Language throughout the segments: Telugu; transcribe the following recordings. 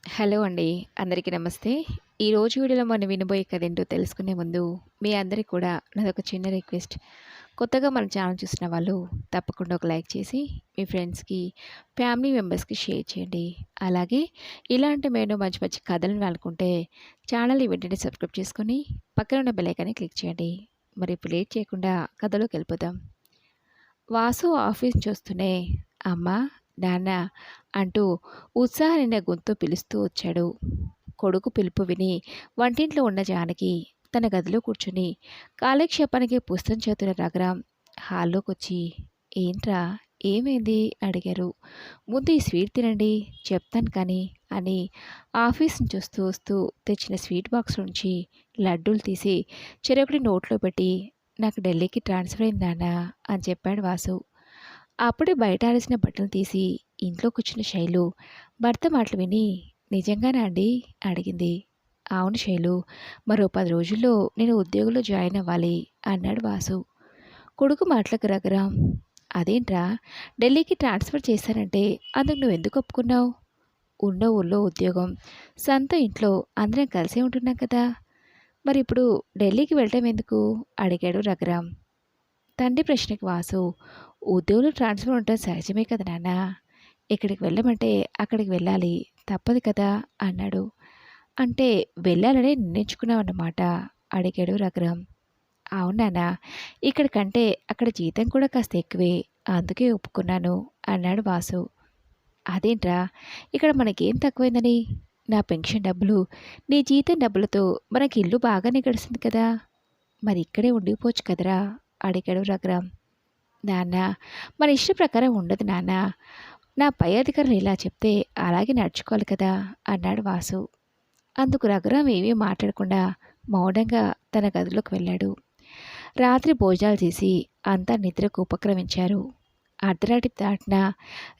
హలో అండి. అందరికీ నమస్తే. ఈరోజు వీడియోలో మనం వినబోయే కథ ఏంటో తెలుసుకునే ముందు మీ అందరికి కూడా నాదొక చిన్న రిక్వెస్ట్. కొత్తగా మన ఛానల్ చూసిన వాళ్ళు తప్పకుండా ఒక లైక్ చేసి మీ ఫ్రెండ్స్‌కి, ఫ్యామిలీ మెంబర్స్‌కి షేర్ చేయండి. అలాగే ఇలాంటి నేను మంచి మంచి కథలు వినాలనుకుంటే ఛానల్‌ని వెంటనే సబ్స్క్రైబ్ చేసుకొని పక్కన ఉన్న బెల్ ఐకాన్ని క్లిక్ చేయండి. మరి ఇప్పుడు లేట్ చేయకుండా కథలోకి వెళ్ళిపోదాం. వాసు ఆఫీస్ నుంచి వస్తూనే అమ్మా, నాన్న అంటూ ఉత్సాహం నిండా గొంతు పిలుస్తూ వచ్చాడు. కొడుకు పిలుపు విని వంటింట్లో ఉన్న జానకి తన గదిలో కూర్చుని కాలక్షేపానికి పుస్తకం చదువుతున్న రఘురాం హాల్లోకొచ్చి ఏంట్రా, ఏమైంది అడిగారు. ముందు ఈ స్వీట్ తినండి, చెప్తాను కానీ అని ఆఫీస్ నుంచి వస్తూ వస్తూ తెచ్చిన స్వీట్ బాక్స్ నుంచి లడ్డూలు తీసి చెరొకటి నోట్లో పెట్టి నాకు ఢిల్లీకి ట్రాన్స్ఫర్ అయింది నాన్న అని చెప్పాడు వాసు. అప్పుడే బయట ఆరేసిన బట్టలు తీసి ఇంట్లో కూర్చున్న శైలు భర్త మాటలు విని నిజంగానా అండి అడిగింది. అవును శైలు, మరో 10 రోజుల్లో నేను ఉద్యోగంలో జాయిన్ అవ్వాలి అన్నాడు వాసు. కొడుకు మాటలకు రఘురాం అదేంట్రా, ఢిల్లీకి ట్రాన్స్ఫర్ చేశారంటే అందుకు నువ్వెందుకు ఒప్పుకున్నావు? ఉన్న ఊళ్ళో ఉద్యోగం, సొంత ఇంట్లో అందరం కలిసే ఉంటున్నాం కదా, మరి ఇప్పుడు ఢిల్లీకి వెళ్ళటం ఎందుకు అడిగాడు రఘురాం. తండ్రి ప్రశ్నకి వాసు ఉద్యోగులు ట్రాన్స్ఫర్ ఉండటం సహజమే కదా నాన్న, ఎక్కడికి వెళ్ళమంటే అక్కడికి వెళ్ళాలి, తప్పదు కదా అన్నాడు. అంటే వెళ్ళాలనే నిర్ణయించుకున్నావన్నమాట అడిగాడు రఘురాం. అవునానా, ఇక్కడికంటే అక్కడ జీతం కూడా కాస్త ఎక్కువే, అందుకే ఒప్పుకున్నాను అన్నాడు వాసు. అదేంట్రా, ఇక్కడ మనకేం తక్కువైందని? నా పెన్షన్ డబ్బులు, నీ జీతం డబ్బులతో మనకి ఇల్లు బాగానే గడిచింది కదా, మరి ఇక్కడే ఉండిపోవచ్చు కదరా అడిగాడు రఘురాం. నాన్న, మన ఇష్ట ప్రకారం ఉండదు నాన్న, నా పై అధికారులు ఇలా చెప్తే అలాగే నడుచుకోవాలి కదా అన్నాడు వాసు. అందుకు రఘురాం ఏమీ మాట్లాడకుండా మౌనంగా తన గదిలోకి వెళ్ళాడు. రాత్రి భోజనాలు చేసి అంతా నిద్రకు ఉపక్రమించారు. అర్ధరాత్రి దాటినా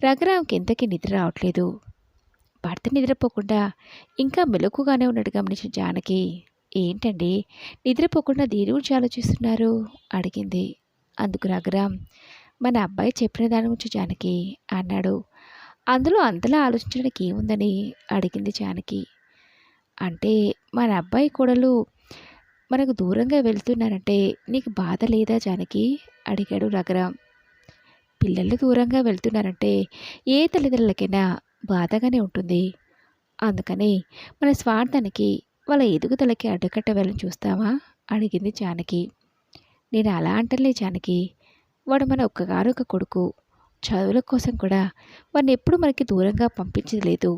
రఘురాంకి ఎంతకీ నిద్ర రావట్లేదు. భర్త నిద్రపోకుండా ఇంకా మెలకుగానే ఉన్నట్టు గమనించిన జానకి ఏంటండి, నిద్రపోకుండా దేని గురించి ఆలోచిస్తున్నారు అడిగింది. అందుకు రఘురాం మన అబ్బాయి చెప్పిన దాని గురించి జానకి అన్నాడు. అందులో అంతలా ఆలోచించడానికి ఏముందని అడిగింది జానకి. అంటే మన అబ్బాయి కోడలు మనకు దూరంగా వెళ్తున్నారంటే నీకు బాధ లేదా జానకి అడిగాడు రఘురాం. పిల్లలు దూరంగా వెళ్తున్నారంటే ఏ తల్లిదండ్రులకైనా బాధగానే ఉంటుంది. అందుకని మన స్వార్థానికి వాళ్ళ ఎదుగుదలకి అడ్డుకట్ట వెళ్ళని చూస్తావా అడిగింది జానకి. నేను అలా అంటలే జానకి, వాడు మన ఒక్కగారొక కొడుకు, చదువుల కోసం కూడా వాడిని ఎప్పుడు మనకి దూరంగా పంపించేది లేదు.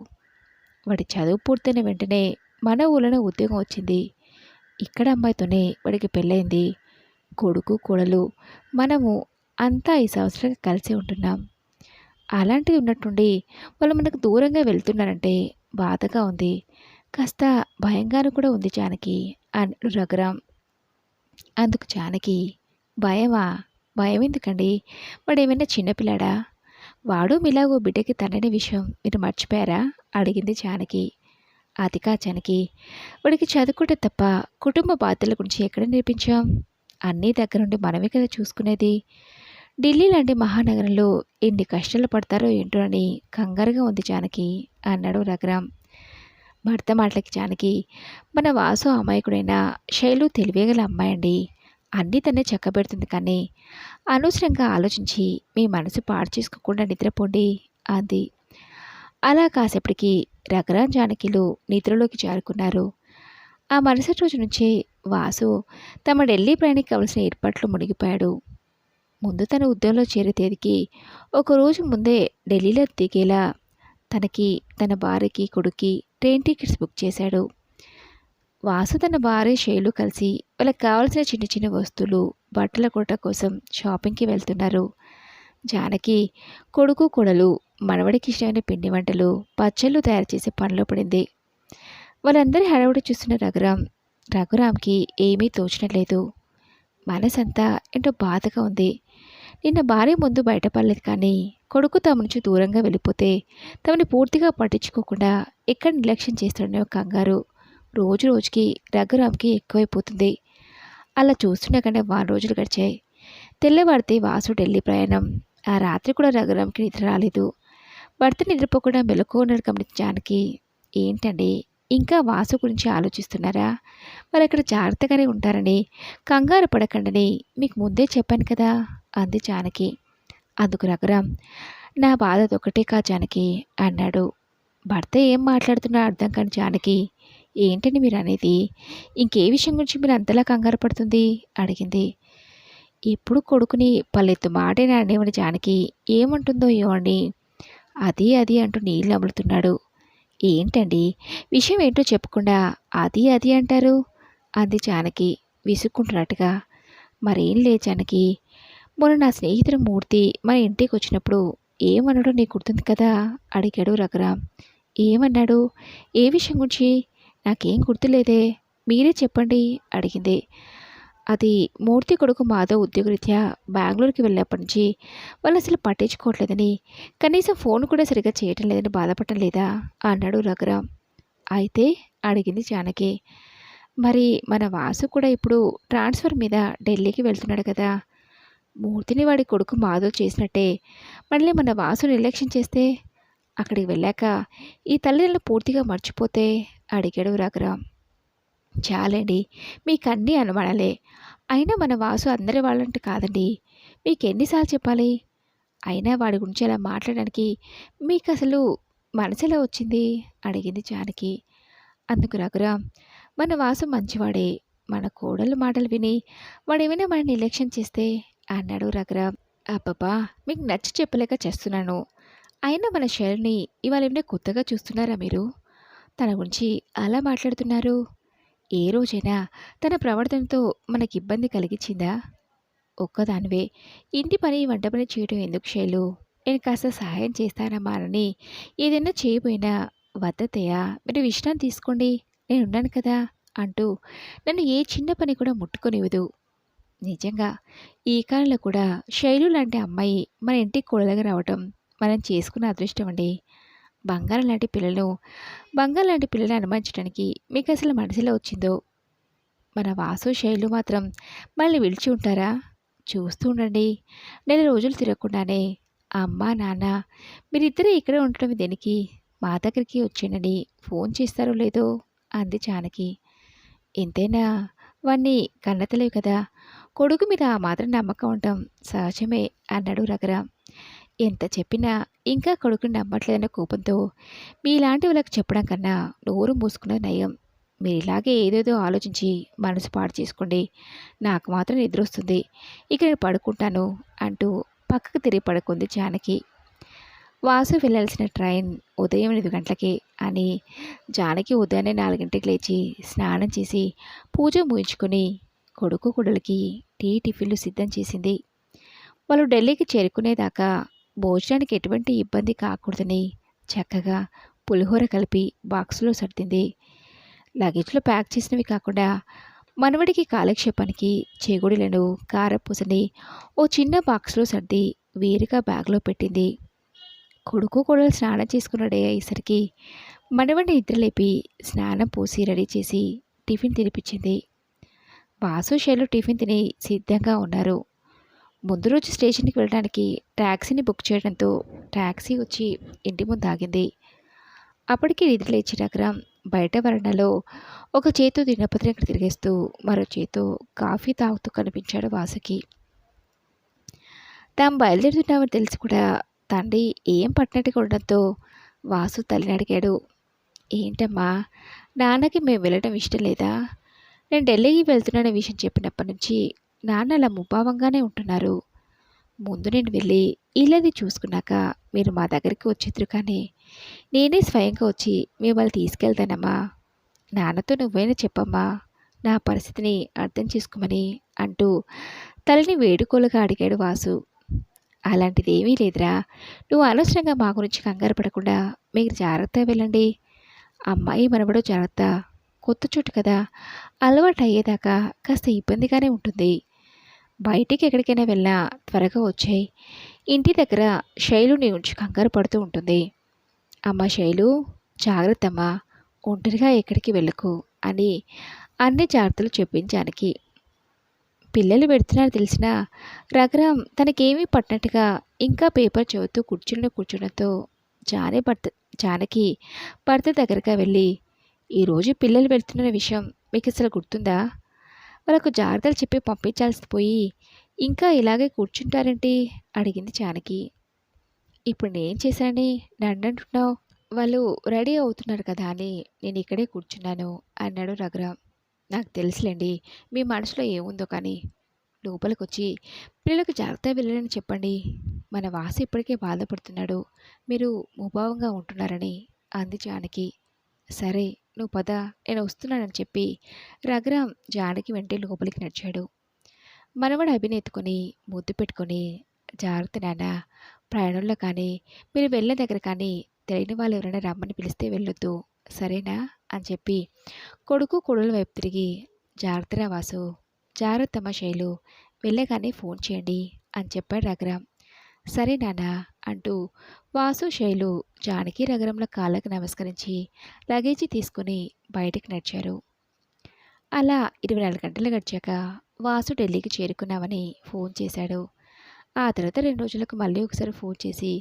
వాడి చదువు పూర్తయిన వెంటనే మన ఊళ్ళో ఉద్యోగం వచ్చింది. ఇక్కడ అమ్మాయితోనే వాడికి పెళ్ళైంది. కొడుకు కోడలు మనము అంతా 5 సంవత్సరాలుగా కలిసే ఉంటున్నాం. అలాంటిది ఉన్నట్టుండి వాళ్ళు మనకు దూరంగా వెళ్తున్నారంటే బాధగా ఉంది, కాస్త భయంగాను కూడా ఉంది జానకి అన్నాడు రఘురాం. అందుకు జానకి భయమా, భయం ఎందుకండి, వాడేమైనా చిన్నపిల్లాడా, వాడు మీలాగో బిడ్డకి తనని విషయం మీరు మర్చిపోయారా అడిగింది జానకి. అది కా జానకి, వాడికి చదువుకుంటే తప్ప కుటుంబ బాధ్యతల గురించి ఎక్కడ నేర్పించాం, అన్నీ దగ్గరుండి మనమే కదా చూసుకునేది. ఢిల్లీ లాంటి మహానగరంలో ఎన్ని కష్టాలు పడతారో ఏంటో అని కంగారుగా ఉంది జానకి అన్నాడు రఘురాం. భర్త మాటలకి జానకి మన వాసు అమాయకుడైన శైలు తెలివేగల అమ్మాయండి, అన్నీ తనే చక్కబెడుతుంది కానీ అనవసరంగా ఆలోచించి మీ మనసు పాడు చేసుకోకుండా నిద్రపోండి అంది. అలా కాసేపటికి రఘురాం జానకిలు నిద్రలోకి జారుకున్నారు. ఆ మరుసటి రోజు నుంచే వాసు తమ ఢిల్లీ ప్రయాణికి కావలసిన ఏర్పాట్లు మునిగిపోయాడు. ముందు తన ఉద్యోగంలో చేరే తేదీకి ఒకరోజు ముందే ఢిల్లీలో దిగేలా తనకి, తన భార్యకి, కొడుక్కి ట్రైన్ టికెట్స్ బుక్ చేశాడు. వాసు తన భార్య శైలు కలిసి వాళ్ళకి కావాల్సిన చిన్న చిన్న వస్తువులు, బట్టల కొట కోసం షాపింగ్కి వెళ్తున్నారు. జానకి కొడుకు కోడలు మనవడికి ఇష్టమైన పిండి వంటలు, పచ్చళ్ళు తయారు చేసే పనిలో పడింది. వాళ్ళందరి హడావుడి చూస్తున్న రఘురాంకి ఏమీ తోచనలేదు. మనసంతా ఏంటో బాధగా ఉంది. నిన్న భార్య ముందు బయటపడలేదు కానీ కొడుకు తమ నుంచి దూరంగా వెళ్ళిపోతే తమని పూర్తిగా పట్టించుకోకుండా ఎక్కడ నిర్లక్ష్యం చేస్తాడనే ఒక కంగారు రోజు రోజుకి రఘురాంకి ఎక్కువైపోతుంది. అలా చూస్తుండగానే 1 రోజులు గడిచాయి. తెల్లవారితే వాసు ఢిల్లీ ప్రయాణం. ఆ రాత్రి కూడా రఘురాంకి నిద్ర రాలేదు. భర్త నిద్రపోకుండా మెలకువ ఉన్నాడు గమనించిన జానకి ఏంటండి ఇంకా వాసు గురించి ఆలోచిస్తున్నారా? మరక్కడ జాగ్రత్తగానే ఉంటారని, కంగారు పడకండని మీకు ముందే చెప్పాను కదా! అంది జానకి. అందుకు రఘురాం, నా బాధ అదొక్కటే జానకి అన్నాడు. భర్త ఏం మాట్లాడుతున్నా అర్థం కాని జానకి, ఏంటండి మీరనేది? ఇంకే విషయం గురించి మీరు అంతలా కంగారు పడుతుంది? అడిగింది. ఇప్పుడు కొడుకుని పల్లెత్తు మాటేనా అనేవని జానకి ఏమంటుందో ఏమండి? అది అది అంటూ నీళ్ళు నములుతున్నాడు. ఏంటండి విషయం ఏంటో చెప్పకుండా అది అది అంటారు? అంది జానకి విసుక్కుంటున్నట్టుగా. మరేం లేదు జానకి, మొన్న నా స్నేహితుడు మూర్తి మన ఇంటికి వచ్చినప్పుడు ఏమన్నాడో నీకు గుర్తుంది కదా? అడిగాడు రఘురాం. ఏమన్నాడు? ఏ విషయం గురించి? నాకేం గుర్తులేదే, మీరే చెప్పండి అడిగింది. అది మూర్తి కొడుకు మాధవ్ ఉద్యోగరీత్యా బెంగళూరుకి వెళ్ళినప్పటి నుంచి వాళ్ళు అసలు పట్టించుకోవట్లేదని, కనీసం ఫోన్ కూడా సరిగ్గా చేయటం లేదని బాధపడటం లేదా అన్నాడు రఘురాం. అయితే అడిగింది జానకి. మరి మన వాసు కూడా ఇప్పుడు ట్రాన్స్ఫర్ మీద ఢిల్లీకి వెళ్తున్నాడు కదా? మూర్తిని వాడి కొడుకు మాధవ్ చేసినట్టే మళ్ళీ మన వాసు నిర్లక్ష్యం చేస్తే, అక్కడికి వెళ్ళాక ఈ తల్లిదండ్రులు పూర్తిగా మర్చిపోతే అడిగాడు రఘురాం. చాలండి, మీకన్నీ అనుమానాలే. అయినా మన వాసు అందరి వాళ్ళంటే కాదండి. మీకెన్నిసార్లు చెప్పాలి? అయినా వాడి గురించి అలా మాట్లాడడానికి మీకు అసలు మనసులా వచ్చింది అడిగింది జానకి. అందుకు రఘురాం, మన వాసు మంచివాడే. మన కోడలు మాటలు విని వాడేమైనా మన నిర్లక్ష్యం చేస్తే అన్నాడు రఘురాం. అబ్బబ్బా, మీకు నచ్చి చెప్పలేక చేస్తున్నాను. అయినా మన శైలిని ఇవాళ ఏమైనా కొత్తగా చూస్తున్నారా మీరు? తన గురించి అలా మాట్లాడుతున్నారు. ఏ రోజైనా తన ప్రవర్తనతో మనకి ఇబ్బంది కలిగించిందా? ఒక్కదానివే ఇంటి పని వంట పని చేయడం ఎందుకు శైలు? నేను కాస్త సహాయం చేస్తానమ్మా అని ఏదైనా చేయబోయినా, వద్దతయ్య మీరు విశ్రాంతి తీసుకోండి, నేనున్నాను కదా అంటూ నన్ను ఏ చిన్న పని కూడా ముట్టుకొనివ్వదు. నిజంగా ఈ కాలంలో కూడా శైలు లాంటి అమ్మాయి మన ఇంటికి కోడలుగా రావటం మనం చేసుకున్న అదృష్టం అండి. బంగారం లాంటి పిల్లల్ని అనుమానించడానికి మీకు అసలు మనసులో వచ్చిందో? మన వాసు శైలు మాత్రం మళ్ళీ విడిచి ఉంటారా? చూస్తూ ఉండండి, నెల రోజులు తిరగకుండానే అమ్మ నాన్న మీరిద్దరే ఇక్కడే ఉండటం దేనికి? మా దగ్గరికి వచ్చేయండి, ఫోన్ చేస్తారో లేదో అంది జానకి. ఎంతైనా వాణ్ణి కన్నతలేవు కదా, కొడుకు మీద ఆ మాత్రం నమ్మకం ఉండటం సహజమే అన్నాడు రఘురాం. ఎంత చెప్పినా ఇంకా కొడుకుని నమ్మట్లేదన్న కోపంతో మీలాంటి వాళ్ళకి చెప్పడం కన్నా నోరు మూసుకున్నది నయం. మీరు ఇలాగే ఏదేదో ఆలోచించి మనసు పాడు చేసుకోండి, నాకు మాత్రం నిద్ర వస్తుంది, ఇక నేను పడుకుంటాను అంటూ పక్కకు తిరిగి పడుకుంది జానకి. వాసు వెళ్ళాల్సిన ట్రైన్ ఉదయం 8 గంటలకి అని జానకి ఉదయాన్నే 4 గంటలకు లేచి స్నానం చేసి పూజ ముగించుకొని కొడుకు కొడులకి టిఫిన్లు సిద్ధం చేసింది. వాళ్ళు ఢిల్లీకి చేరుకునేదాకా భోజనానికి ఎటువంటి ఇబ్బంది కాకూడదని చక్కగా పులిహోర కలిపి బాక్సులో సర్దింది. లగేజ్లో ప్యాక్ చేసినవి కాకుండా మనవడికి కాలక్షేపానికి చేగుడులను కారపూసని ఓ చిన్న బాక్స్లో సర్ది వేరుగా బ్యాగ్లో పెట్టింది. కొడుకు కోడలు స్నానం చేసుకుని రెడీ అయ్యేసరికి మనవడిని నిద్రలేపి స్నానం పోసి రెడీ చేసి టిఫిన్ తినిపించింది. వాసు శైలు టిఫిన్ తిని సిద్ధంగా ఉన్నారు. ముందు రోజు స్టేషన్కి వెళ్ళడానికి ట్యాక్సీని బుక్ చేయడంతో ట్యాక్సీ వచ్చి ఇంటి ముందు ఆగింది. అప్పటికి నిద్రలేచి రఘురాం బయట వరండాలో ఒక చేతో దినపత్రిక తిరిగేస్తూ మరో చేతో కాఫీ తాగుతూ కనిపించాడు వాసుకి. తాము బయలుదేరుతున్నామని తెలిసి కూడా తండ్రి ఏం పట్టినట్టుగా ఉండడంతో వాసు తల్లిని అడిగాడు. ఏంటమ్మా, నాన్నకి మేము వెళ్ళడం ఇష్టం లేదా? నేను ఢిల్లీకి వెళ్తున్నాననే విషయం చెప్పినప్పటి నుంచి నాన్న అలా ముభావంగానే ఉంటున్నారు. ముందు నేను వెళ్ళి ఇల్లది చూసుకున్నాక మీరు మా దగ్గరికి వచ్చేద్దరు, కానీ నేనే స్వయంగా వచ్చి మిమ్మల్ని తీసుకెళ్తానమ్మా. నాన్నతో నువ్వైనా చెప్పమ్మా, నా పరిస్థితిని అర్థం చేసుకోమని అంటూ తల్లిని వేడుకోలుగా అడిగాడు వాసు. అలాంటిది ఏమీ లేదురా, నువ్వు అనవసరంగా మా గురించి కంగారు పడకుండా మీరు జాగ్రత్తగా వెళ్ళండి. అమ్మాయి మనవడు జాగ్రత్త, కొత్త చోటు కదా, అలవాటు అయ్యేదాకా కాస్త ఇబ్బందిగానే ఉంటుంది. బయటికి ఎక్కడికైనా వెళ్ళినా త్వరగా వచ్చాయి. ఇంటి దగ్గర శైలు నీ ఉంచి కంగారు పడుతూ ఉంటుంది. అమ్మ శైలు, జాగ్రత్తమ్మా, ఒంటరిగా ఎక్కడికి వెళ్ళకు అని అన్ని జాగ్రత్తలు చెప్పించానికి. పిల్లలు పెడుతున్నారు తెలిసినా రఘురాం తనకేమీ పట్టినట్టుగా ఇంకా పేపర్ చదువుతూ కూర్చోడంతో జానే భర్త జానకి భర్త దగ్గరగా వెళ్ళి, ఈరోజు పిల్లలు వెళ్తున్న విషయం మీకు అసలు గుర్తుందా? వాళ్ళకు జాగ్రత్తలు చెప్పి పంపించాల్సి పోయి ఇంకా ఇలాగే కూర్చుంటారేంటి? అడిగింది జానకి. ఇప్పుడు నేను చేశానని నన్నంటున్నావు? వాళ్ళు రెడీ అవుతున్నారు కదా అని నేను ఇక్కడే కూర్చున్నాను అన్నాడు రఘురామ్. నాకు తెలుసులేండి మీ మనసులో ఏముందో కానీ లోపలికొచ్చి పిల్లలకు జాగ్రత్తగా వెళ్ళాలని చెప్పండి. మన వాసు ఇప్పటికే బాధపడుతున్నాడు. మీరు ముభావంగా ఉంటున్నారని అంది జానకి. సరే నువ్వు పద, నేను వస్తున్నానని చెప్పి రఘురామ్ జానకి వెంటే లోపలికి నడిచాడు. మనవడు అభినెత్తుకొని ముద్దు పెట్టుకొని, జాగ్రత్త నాన్న, ప్రయాణంలో కానీ మీరు వెళ్ళే దగ్గర కానీ తెలియని వాళ్ళు ఎవరైనా రమ్మని పిలిస్తే వెళ్ళొద్దు, సరేనా అని చెప్పి కొడుకు కొడుల వైపు తిరిగి, జాగ్రత్తరా వాసు, జాగ్రత్తమ్మ శైలు, వెళ్ళగానే ఫోన్ చేయండి అని చెప్పాడు రఘురామ్. సరే నాన్న అంటూ వాసు శైలు జానకి రఘురామ్ల కాళ్ళకు నమస్కరించి లగేజీ తీసుకుని బయటికి నడిచారు. అలా 24 గంటలు గడిచాక వాసు ఢిల్లీకి చేరుకున్నామని ఫోన్ చేశాడు. ఆ తర్వాత 2 రోజులకు మళ్ళీ ఒకసారి ఫోన్ చేసి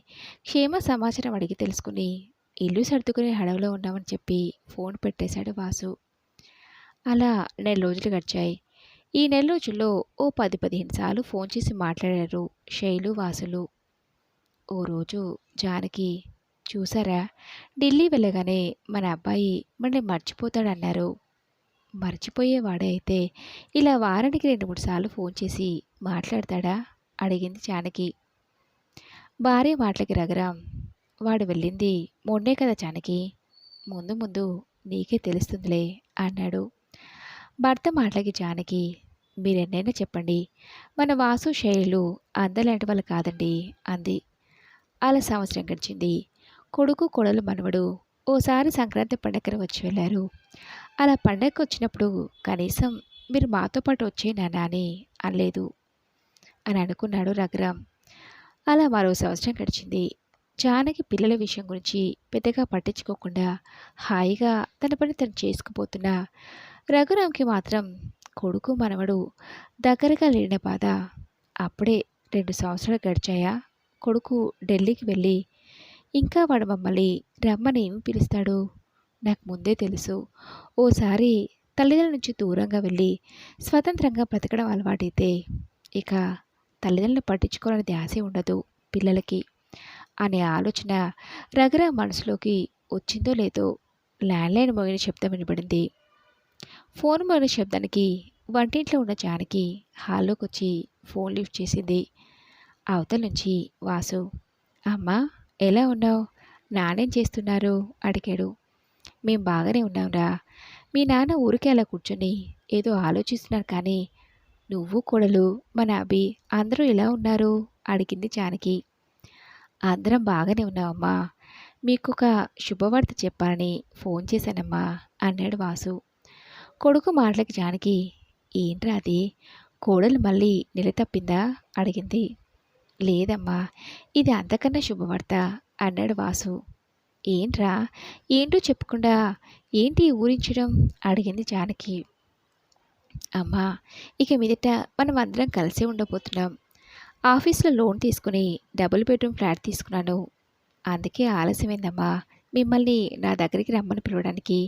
క్షేమ సమాచారం అడిగి తెలుసుకుని ఇల్లు సర్దుకునే హడవలో ఉన్నామని చెప్పి ఫోన్ పెట్టేశాడు వాసు. అలా నెల రోజులు గడిచాయి. ఈ నెల రోజుల్లో ఓ 10-15 సార్లు ఫోన్ చేసి మాట్లాడారు శైలు వాసులు. ఓ రోజు జానకి, చూసారా, ఢిల్లీ వెళ్ళగానే మన అబ్బాయి మనల్ని మర్చిపోతాడన్నారు. మర్చిపోయేవాడే అయితే ఇలా వారానికి 2-3 సార్లు ఫోన్ చేసి మాట్లాడతాడా అడిగింది జానకి. భార్య మాటలకి రఘురామ్, వాడు వెళ్ళింది మొన్నే కదా జానకి, ముందు ముందు నీకే తెలుస్తుందిలే అన్నాడు. భర్త మాటలకి జానకి, మీరెన్నైనా చెప్పండి, మన వాసు శైలు అందలాంటి వాళ్ళు కాదండి అంది. అలా సంవత్సరం గడిచింది. కొడుకు కొడలు మనవడు ఓసారి సంక్రాంతి పండగన వచ్చి వెళ్ళారు. అలా పండగకి వచ్చినప్పుడు కనీసం మీరు మాతో పాటు వచ్చే నాన్న అని అనలేదు అని అనుకున్నాడు రఘురామ్. అలా మరో సంవత్సరం గడిచింది. జానకి పిల్లల విషయం గురించి పెద్దగా పట్టించుకోకుండా హాయిగా తన పని తను చేసుకుపోతున్నా రఘురామ్కి మాత్రం కొడుకు మనవడు దగ్గరగా లేని బాధ. అప్పుడే 2 సంవత్సరాలు గడిచాయా. కొడుకు ఢిల్లీకి వెళ్ళి, ఇంకా వాడు మమ్మల్ని రమ్మని ఏమి పిలుస్తాడు, నాకు ముందే తెలుసు. ఓసారి తల్లిదండ్రుల నుంచి దూరంగా వెళ్ళి స్వతంత్రంగా బ్రతకడం అలవాటైతే ఇక తల్లిదండ్రులను పట్టించుకోవాలని ధ్యాసే ఉండదు పిల్లలకి అనే ఆలోచన రఘురామ్ మనసులోకి వచ్చిందో లేదో ల్యాండ్లైన్ మోగిన శబ్దం వినబడింది. ఫోన్ మోగిన శబ్దానికి వంటింట్లో ఉన్న జానకి హాల్లోకి వచ్చి ఫోన్ లిఫ్ట్ చేసింది. అవతల నుంచి వాసు, అమ్మా ఎలా ఉన్నావు, నానేం చేస్తున్నారు అడిగాడు. మేం బాగానే ఉన్నాంరా, మీ నాన్న ఊరికే అలా కూర్చొని ఏదో ఆలోచిస్తున్నారు కానీ నువ్వు కొడలు మన అభి అందరూ ఎలా ఉన్నారు అడిగింది జానకి. అందరం బాగానే ఉన్నామమ్మా, మీకు ఒక శుభవార్త చెప్పాలని ఫోన్ చేశానమ్మా అన్నాడు వాసు. కొడుకు మాటలకి జానకి, ఏంట్రా అది, కోడలు మళ్ళీ నిలతప్పిందా అడిగింది. లేదమ్మా, ఇది అంతకన్నా శుభవార్త అన్నాడు వాసు. ఏంట్రా, ఏంటో చెప్పకుండా ఏంటి ఊరించడం అడిగింది జానకి. అమ్మా, ఇక మీదట మనం అందరం కలిసే ఉండబోతున్నాం. ఆఫీస్లో లోన్ తీసుకుని డబుల్ బెడ్రూమ్ ఫ్లాట్ తీసుకున్నాను. అందుకే ఆలస్యమైందమ్మా మిమ్మల్ని నా దగ్గరికి రమ్మని పిలవడానికి.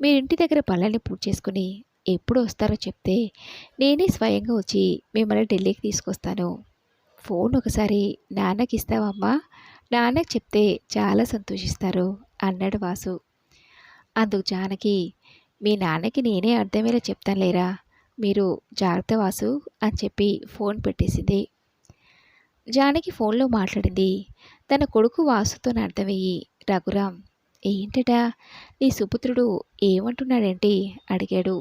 మీరింటి దగ్గర పనులన్నీ పూర్తి చేసుకుని ఎప్పుడు వస్తారో చెప్తే నేనే స్వయంగా వచ్చి మిమ్మల్ని ఢిల్లీకి తీసుకొస్తాను. ఫోన్ ఒకసారి నాన్నకి ఇస్తావమ్మా, నాన్నకి చెప్తే చాలా సంతోషిస్తారు అన్నాడు వాసు. అందుకు జానకి, మీ నాన్నకి నేనే అర్థమయ్యేలా చెప్తానులేరా, మీరు జాగ్రత్త వాసు అని చెప్పి ఫోన్ పెట్టేసింది. జానకి ఫోన్లో మాట్లాడింది తన కొడుకు వాసుతోనే అర్థమయ్యి రఘురామ్, ఏంటటా నీ సుపుత్రుడు ఏమంటున్నాడేంటి అడిగాడు.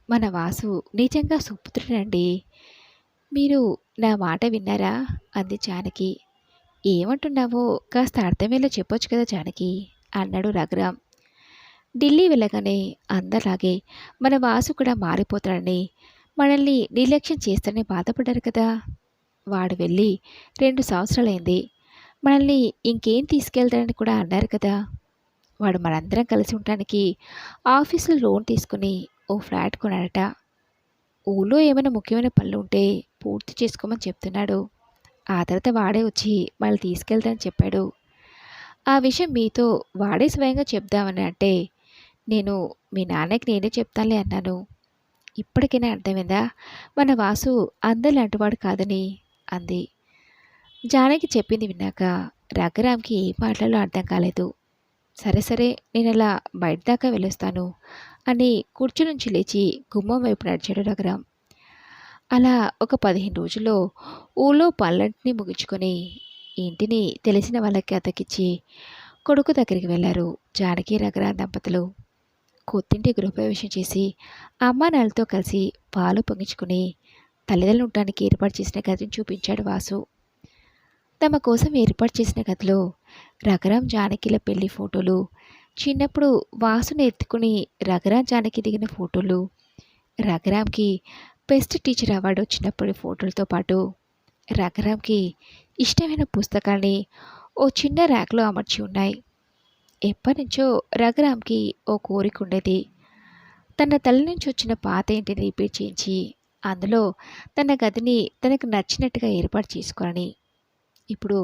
మన వాసు నిజంగా సుపుత్రుడండి, మీరు నా మాట విన్నారా అంది జానకి. ఏమంటున్నావో కాస్త అర్థమయ్యేలా చెప్పొచ్చు కదా జానకి అన్నాడు రఘురామ్. ఢిల్లీ వెళ్ళగానే అందరిలాగే మన వాసు కూడా మారిపోతాడని, మనల్ని నిర్లక్ష్యం చేస్తాడని బాధపడ్డారు కదా. వాడు వెళ్ళి 2 సంవత్సరాలైంది. మనల్ని ఇంకేం తీసుకెళ్తాడని కూడా అన్నారు కదా. వాడు మనందరం కలిసి ఉండటానికి ఆఫీసులో లోన్ తీసుకుని ఓ ఫ్లాట్ కొన్నాడట. ఊళ్ళో ఏమైనా ముఖ్యమైన పనులు ఉంటే పూర్తి చేసుకోమని చెప్తున్నాడు. ఆ తర్వాత వాడే వచ్చి మనల్ని తీసుకెళ్తానని చెప్పాడు. ఆ విషయం మీతో వాడే స్వయంగా చెప్దామని అంటే, నేను మీ నాన్నకి నేనే చెప్తానులే అన్నాను. ఇప్పటికైనా అర్థమైందా? మన వాసు అందరిలాంటివాడు కాదని అంది. జానకి చెప్పింది విన్నాక రఘురామ్‌కి ఏం మాట్లాడాలో అర్థం కాలేదు. సరే సరే నేనలా బయట దాకా వెళ్ళొస్తాను అని కుర్చీ నుంచి లేచి గుమ్మం వైపు నడిచాడు రఘురాం. అలా ఒక 15 రోజుల్లో ఊళ్ళో పనులన్నిటినీ ముగించుకొని ఇంటిని తెలిసిన వాళ్ళకి అద్దెకిచ్చి కొడుకు దగ్గరికి వెళ్ళారు జానకి రఘురాం దంపతులు. కొత్తింటి గృహప్రవేశం చేసి అమ్మానాన్నలతో కలిసి పాలు పొంగించుకుని తల్లిదండ్రులు ఉండటానికి ఏర్పాటు చేసిన గదిని చూపించాడు వాసు. తమ కోసం ఏర్పాటు చేసిన గదిలో రఘురాం జానకిల పెళ్లి ఫోటోలు, చిన్నప్పుడు వాసుని ఎత్తుకుని రఘురాం జానకి దిగిన ఫోటోలు, రఘురాంకి బెస్ట్ టీచర్ అవార్డు వచ్చినప్పటి ఫోటోలతో పాటు రఘురాంకి ఇష్టమైన పుస్తకాల్ని ఓ చిన్న ర్యాక్లో అమర్చి ఉన్నాయి. ఎప్పటినుంచో రఘురాంకి ఓ కోరిక ఉండేది. తన తల్లి నుంచి వచ్చిన పాత ఇంటిని రిపేర్ చేయించి అందులో తన గదిని తనకు నచ్చినట్టుగా ఏర్పాటు చేసుకోవాలని. ఇప్పుడు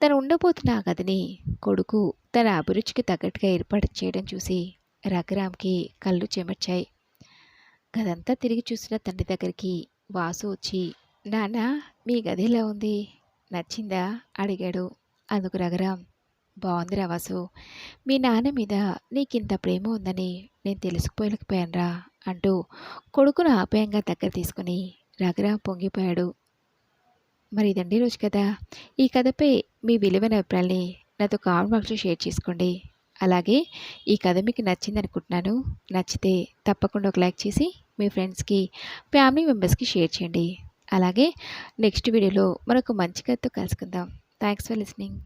తను ఉండబోతున్న ఆ గదిని కొడుకు తన అభిరుచికి తగ్గట్టుగా ఏర్పాటు చేయడం చూసి రఘురాంకి కళ్ళు చెమర్చాయి. గదంతా తిరిగి చూసిన తండ్రి దగ్గరికి వాసు వచ్చి, నాన్న మీ గది ఎలా ఉంది, నచ్చిందా అడిగాడు. అందుకు రఘురాం, బాగుందిరా వాసు, మీ నాన్న మీద నీకింత ప్రేమ ఉందని నేను తెలుసుకోలేకపోయానురా అంటూ కొడుకును ఆప్యాయంగా దగ్గర తీసుకుని రఘురాం పొంగిపోయాడు. మరి ఇదండి రోజు కథ. ఈ కథపై మీ విలువైన అభిప్రాయాల్ని నాతో కామెంట్ బాక్స్లో షేర్ చేసుకోండి. అలాగే ఈ కథ మీకు నచ్చింది అనుకుంటున్నాను. నచ్చితే తప్పకుండా ఒక లైక్ చేసి మీ ఫ్రెండ్స్కి, ఫ్యామిలీ మెంబర్స్కి షేర్ చేయండి. అలాగే నెక్స్ట్ వీడియోలో మరొక మంచి కథతో కలుసుకుందాం. Thanks for listening.